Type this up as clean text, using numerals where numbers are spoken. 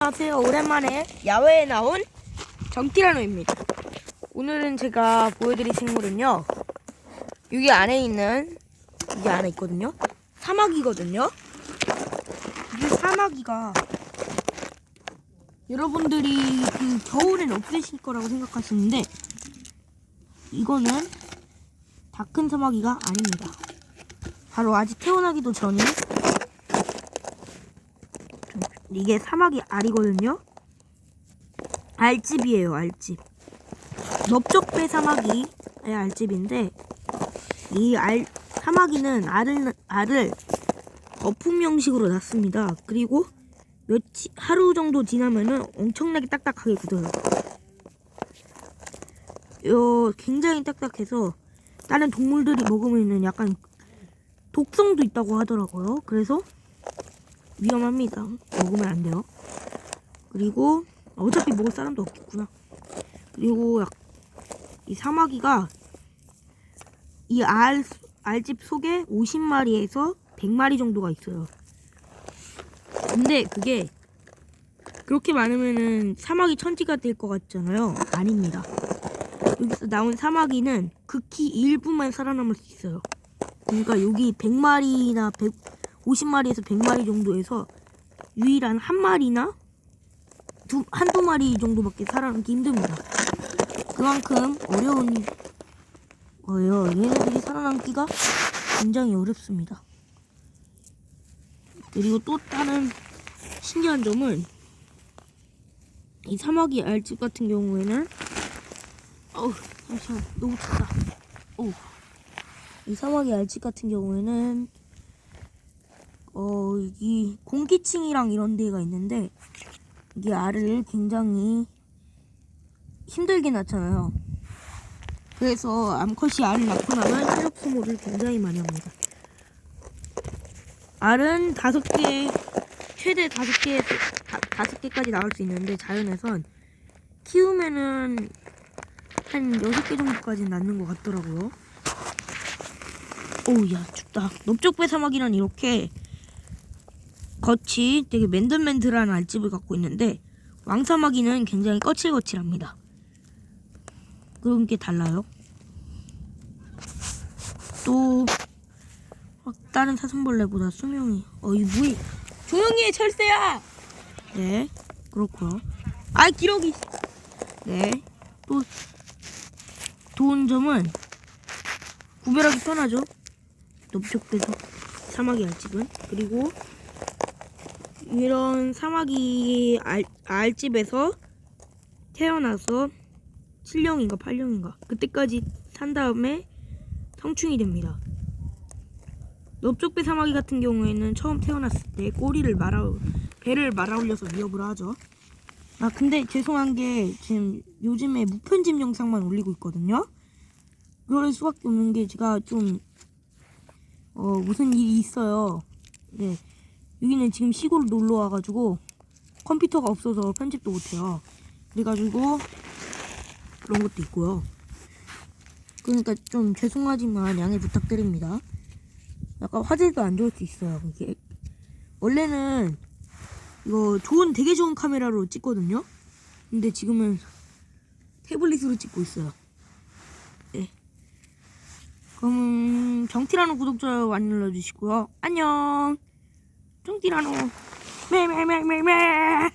안녕하세요. 오랜만에 야외에 나온 정티라노입니다. 오늘은 제가 보여드릴 생물은요, 여기 안에 있거든요. 사마귀거든요. 이 사마귀가 여러분들이 겨울엔 없으실 거라고 생각하시는데 이거는 다 큰 사마귀가 아닙니다. 바로 아직 태어나기도 전인 이게 사마귀 알이거든요. 알집이에요. 알집. 넓적배 사마귀의 알집인데 이 사마귀는 알을 거품 형식으로 낳습니다. 그리고 하루 정도 지나면은 엄청나게 딱딱하게 굳어요. 굉장히 딱딱해서 다른 동물들이 먹으면은 약간 독성도 있다고 하더라고요. 그래서 위험합니다. 먹으면 안 돼요. 그리고 어차피 먹을 사람도 없겠구나. 그리고 이 사마귀가 이 알집 속에 50마리에서 100마리 정도가 있어요. 근데 그게 그렇게 많으면은 사마귀 천지가 될 것 같잖아요. 아닙니다. 여기서 나온 사마귀는 극히 일부만 살아남을 수 있어요. 그러니까 여기 100마리나 50마리에서 100마리 정도에서 유일한 한 마리나 한두 마리 정도밖에 살아남기 힘듭니다. 그만큼 어려운 거예요. 얘네들이 살아남기가 굉장히 어렵습니다. 그리고 또 다른 신기한 점은 이 사마귀 알집 같은 경우에는 잠시만 너무 춥다. 이 사마귀 알집 같은 경우에는 이 공기층이랑 이런 데가 있는데 이게 알을 굉장히 힘들게 낳잖아요. 그래서 암컷이 알을 낳고 나면 탄력 소모를 굉장히 많이 합니다. 알은 최대 5개까지 나올 수 있는데 자연에선 키우면은 한 6개 정도까지 낳는 것 같더라고요. 야 춥다. 넓적배 사마귀는 이렇게 겉이 되게 맨들맨들한 알집을 갖고 있는데 왕사마귀는 굉장히 거칠거칠합니다. 그런 게 달라요. 또 다른 사슴벌레보다 수명이 이 조용히 해 철새야. 네 그렇고요. 기러기. 네 또 좋은 점은 구별하기 편하죠. 넓적배 사마귀 알집은. 그리고 이런 사마귀 알집에서 태어나서 7년인가 8년인가 그때까지 산 다음에 성충이 됩니다. 넓적배 사마귀 같은 경우에는 처음 태어났을 때 배를 말아 올려서 위협을 하죠. 근데 죄송한 게 지금 요즘에 무편집 영상만 올리고 있거든요. 그럴 수밖에 없는 게 제가 좀 무슨 일이 있어요. 네. 여기는 지금 시골 놀러 와가지고 컴퓨터가 없어서 편집도 못해요. 그래가지고 그런 것도 있고요. 그러니까 좀 죄송하지만 양해 부탁드립니다. 약간 화질도 안 좋을 수 있어요. 이게 원래는 이거 되게 좋은 카메라로 찍거든요. 근데 지금은 태블릿으로 찍고 있어요. 네. 그럼 정티라노 구독, 좋아요 많이 눌러주시고요. 안녕. 정티라노. 매매매매매.